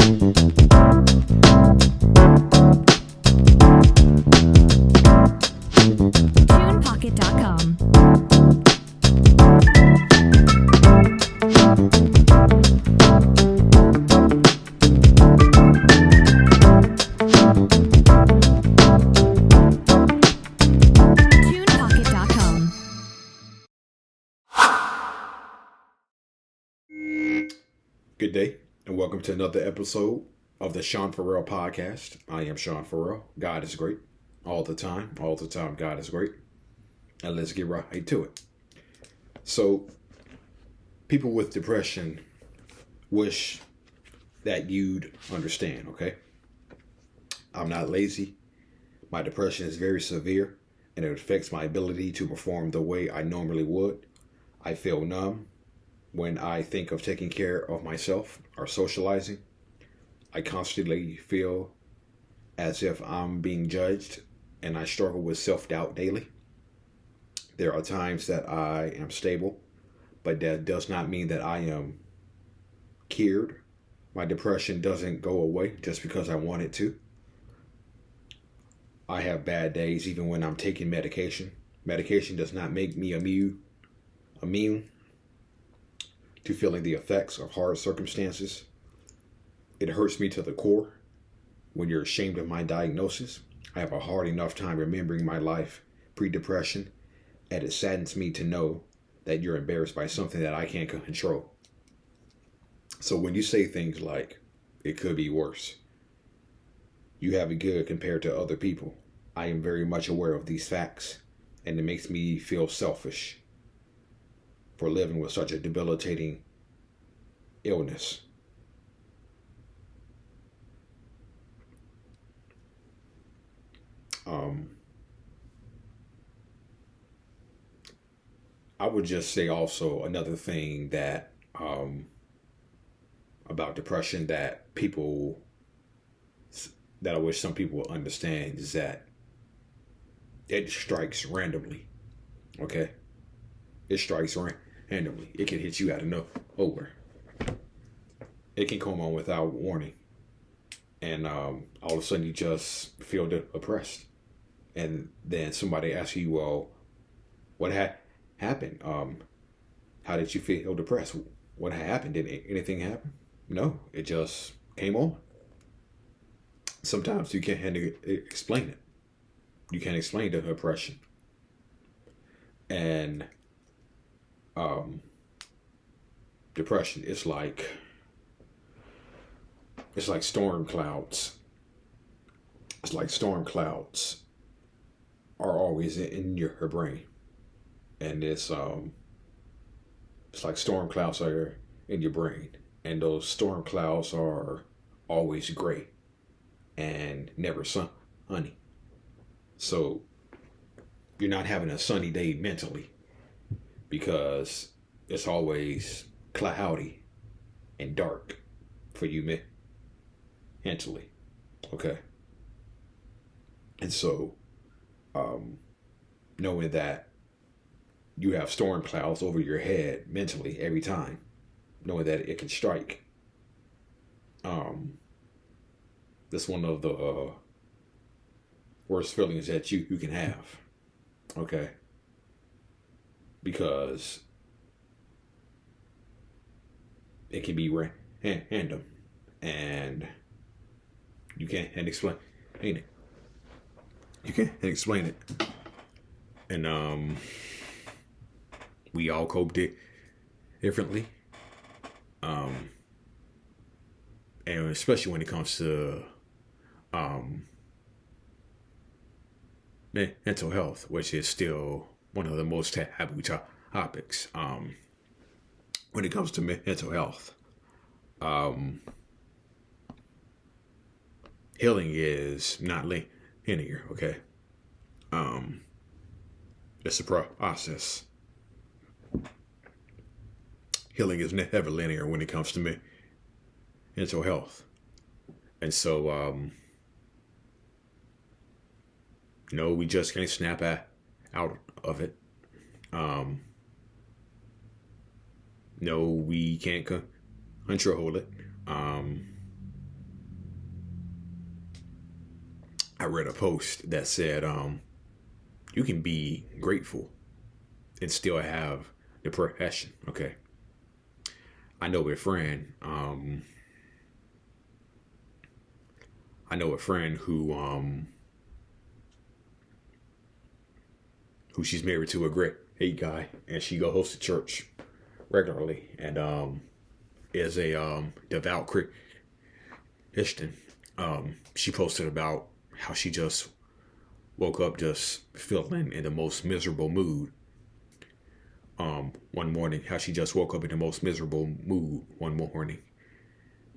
TunePocket.com. TunePocket.com. Good day, and welcome to another episode of the Sean Farrell Podcast. I am Sean Farrell. God is great all the time. All the time, God is great. And let's get right to it. So, people with depression wish that you'd understand, okay? I'm not lazy. My depression is very severe, and it affects my ability to perform the way I normally would. I feel numb when I think of taking care of myself or socializing. I constantly feel as if I'm being judged, and I struggle with self-doubt daily. There are times that I am stable, but that does not mean that I am cured. My depression doesn't go away just because I want it to. I have bad days even when I'm taking medication. Medication does not make me immune to feeling the effects of hard circumstances. It hurts me to the core when you're ashamed of my diagnosis. I have a hard enough time remembering my life pre-depression, and it saddens me to know that you're embarrassed by something that I can't control. So when you say things like, it could be worse, you have it good compared to other people, I am very much aware of these facts, and it makes me feel selfish for living with such a debilitating illness. I would just say also another thing that about depression that I wish some people would understand is that it strikes randomly. Okay, it strikes randomly. It can hit you out of nowhere. It can come on without warning, and all of a sudden you just feel oppressed, and then somebody asks you, "Well, what happened? How did you feel depressed? What happened? Did anything happen?" No, it just came on. Sometimes you can't explain it. You can't explain the depression, and depression is like storm clouds. It's like storm clouds are always in your brain, and it's like storm clouds are in your brain, and those storm clouds are always gray and never sunny. So you're not having a sunny day mentally because it's always cloudy and dark for you mentally. Okay. And so knowing that you have storm clouds over your head mentally every time, knowing that it can strike, that's one of the worst feelings that you can have. Okay. Because it can be random, and you can't explain it. You can't explain it. And we all cope differently. And especially when it comes to mental health, which is still one of the most taboo topics. When it comes to mental health, healing is not linear. Okay, it's a process. Healing is never linear when it comes to mental health, and so no, we just can't snap out of it. No, we can't control it. read a post that said, you can be grateful and still have depression. Okay. I know a friend, who she's married to a great guy, and she go host a church regularly, and is a devout Christian. She posted about how she just woke up just feeling in the most miserable mood. One morning, how she just woke up in the most miserable mood one morning,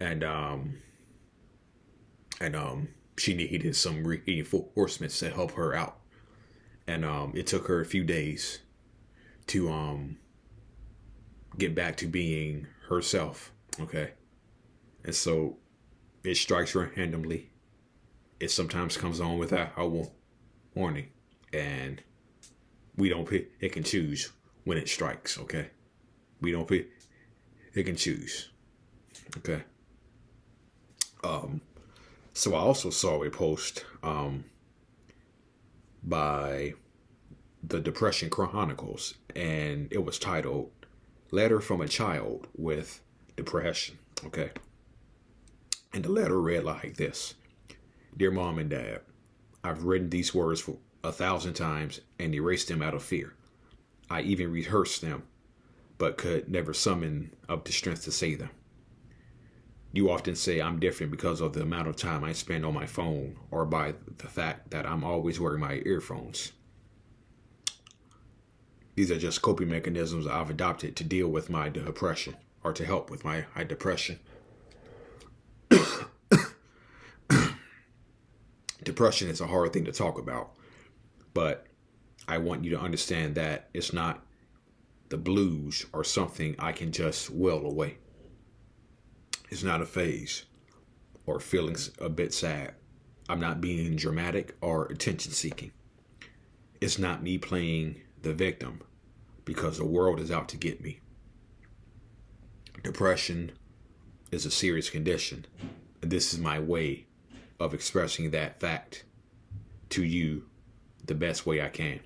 and she needed some reinforcements to help her out, and it took her a few days to get back to being herself. Okay, and so it strikes randomly. It sometimes comes on without a warning, and we don't pick and choose when it strikes. Okay, we don't pick and choose. Okay. So I also saw a post by the Depression Chronicles, and it was titled "Letter from a Child with Depression." Okay. And the letter read like this: "Dear Mom and Dad, I've written these words for 1,000 times and erased them out of fear. I even rehearsed them, but could never summon up the strength to say them. You often say I'm different because of the amount of time I spend on my phone, or by the fact that I'm always wearing my earphones. These are just coping mechanisms I've adopted to deal with my depression, or to help with my depression. Depression is a hard thing to talk about, but I want you to understand that it's not the blues or something I can just will away. It's not a phase or feeling a bit sad. I'm not being dramatic or attention seeking. It's not me playing the victim because the world is out to get me. Depression is a serious condition, and this is my way of expressing that fact to you the best way I can.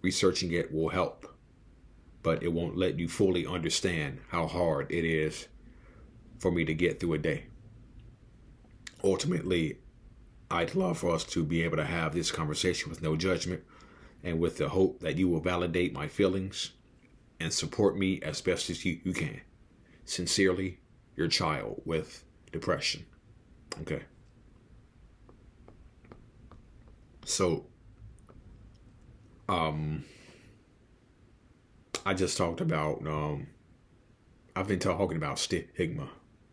Researching it will help, but it won't let you fully understand how hard it is for me to get through a day. Ultimately, I'd love for us to be able to have this conversation with no judgment, and with the hope that you will validate my feelings and support me as best as you can. Sincerely, your child with depression." Okay. So, I just talked about, I've been talking about stigma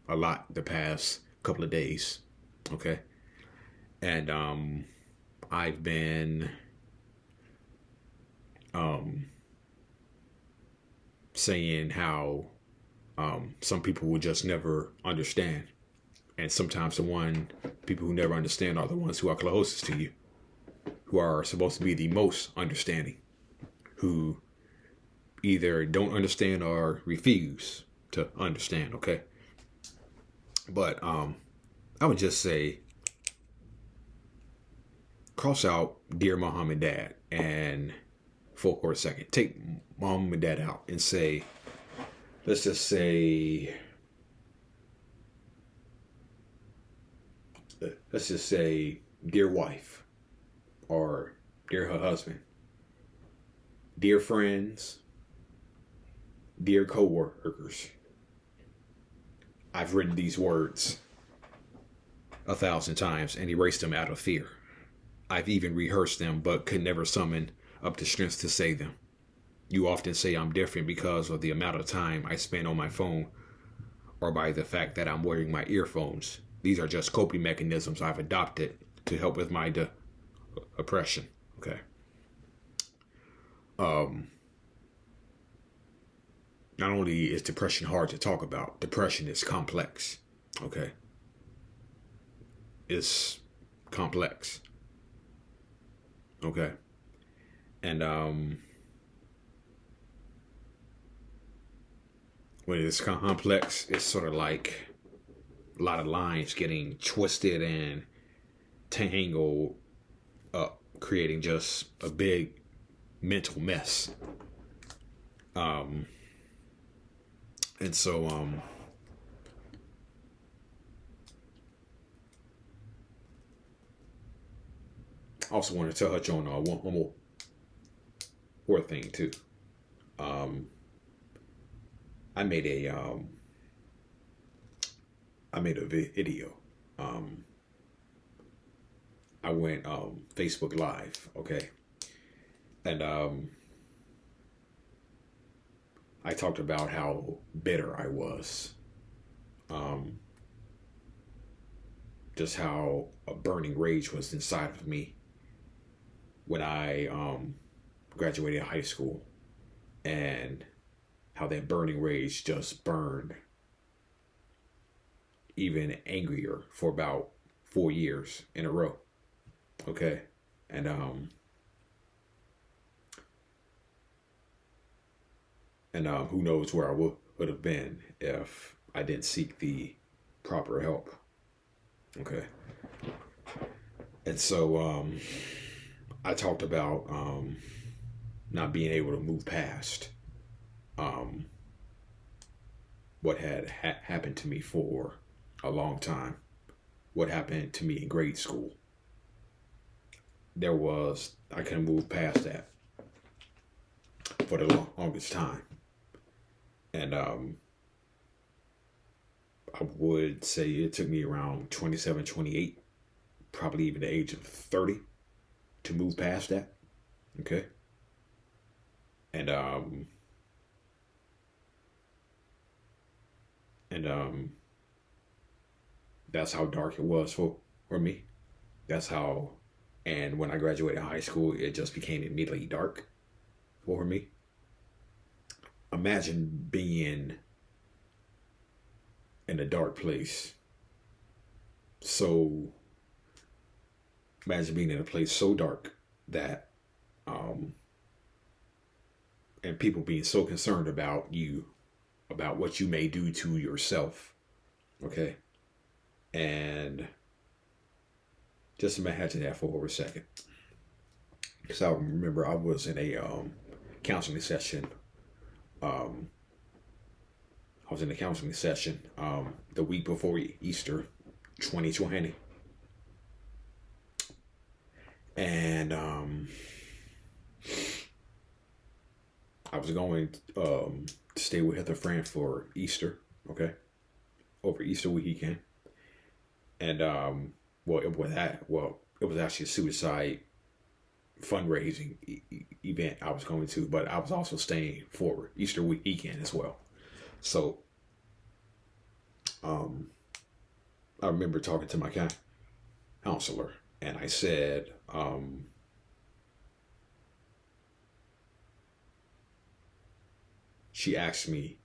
a lot the past couple of days. Okay. And, I've been, saying how, some people will just never understand. And sometimes the people who never understand are the ones who are closest to you, who are supposed to be the most understanding, who either don't understand or refuse to understand. Okay. But, I would just say, cross out "Dear Mom and Dad" and for a second, take Mom and Dad out and say, let's just say, "Dear wife," or "Dear her husband," "Dear friends," "Dear co-workers. I've written these words 1,000 times and erased them out of fear. I've even rehearsed them, but could never summon up the strength to say them. You often say I'm different because of the amount of time I spend on my phone, or by the fact that I'm wearing my earphones. These are just coping mechanisms I've adopted to help with my depression. Okay. Not only is depression hard to talk about, depression is complex. Okay. It's complex. Okay. And when it's complex, it's sort of like a lot of lines getting twisted and tangled up, creating just a big mental mess. And so I also want to touch on one more thing too. Um, I made a video. Um, I went Facebook Live, okay, and I talked about how bitter I was, um, just how a burning rage was inside of me when I graduated high school, and how that burning rage just burned even angrier for about 4 years in a row. Okay, and who knows where I would have been if I didn't seek the proper help. Okay, and so I talked about not being able to move past um, what had happened to me for a long time. What happened to me in grade school. I couldn't move past that for the longest time. And I would say it took me around 27, 28, probably even the age of 30 to move past that. Okay. And and that's how dark it was for me. That's how, and when I graduated high school, it just became immediately dark for me. Imagine being in a dark place. So, imagine being in a place so dark that, um, and people being so concerned about you, about what you may do to yourself. Okay. And just imagine that for over a second. Because I remember I was in a counseling session. Um, I was in a counseling session the week before Easter 2020. And I was going to stay with a friend for Easter, okay, over Easter weekend. And it was actually a suicide fundraising event I was going to, but I was also staying for Easter weekend as well. So I remember talking to my counselor, and I said, she asked me,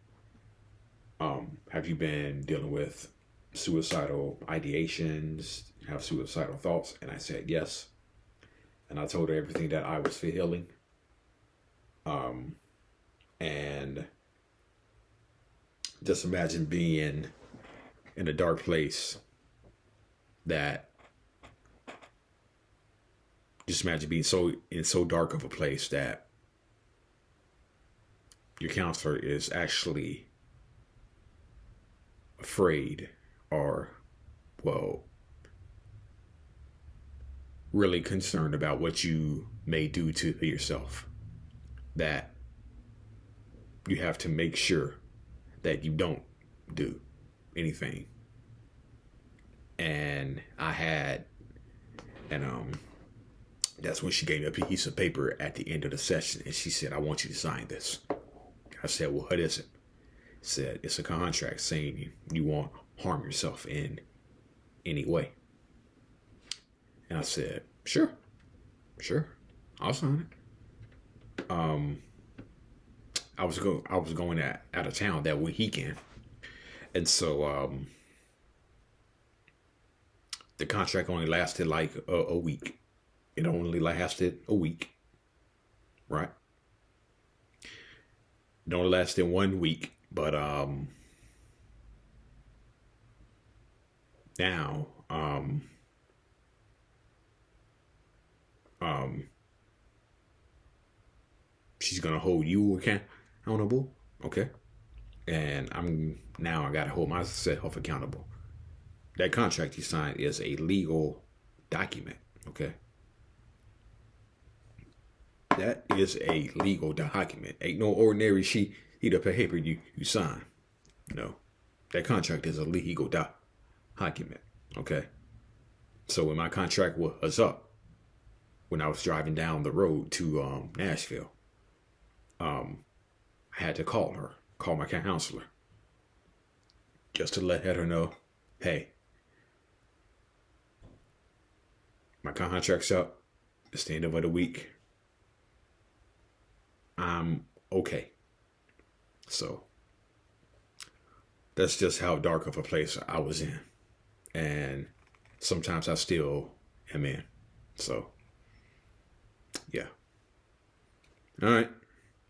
have you been dealing with suicidal ideations, have suicidal thoughts? And I said yes. And I told her everything that I was feeling. And just imagine being in a dark place just imagine being so dark of a place that your counselor is actually afraid or, well, really concerned about what you may do to yourself. That you have to make sure that you don't do anything. And that's when she gave me a piece of paper at the end of the session, and she said, I want you to sign this. I said, well, what is it? Said, it's a contract saying you won't harm yourself in any way. And I said, sure, I'll sign it. I was going out of town that weekend, and so the contract only lasted like a week. It only lasted a week, right? It only lasted 1 week, but now Um, she's gonna hold you accountable, okay? And I gotta hold myself accountable. That contract you signed is a legal document, okay? That is a legal document. Ain't no ordinary sheet of paper you sign. No, that contract is a legal document, okay? So when my contract was up, when I was driving down the road to Nashville, um, I had to call my counselor, just to let her know, hey, my contract's up. It's the end of the week. I'm okay. So that's just how dark of a place I was in. And sometimes I still am in. So, yeah. All right.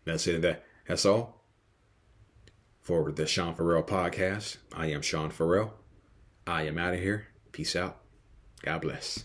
That's it. That's all for the Sean Farrell podcast. I am Sean Farrell. I am out of here. Peace out. God bless.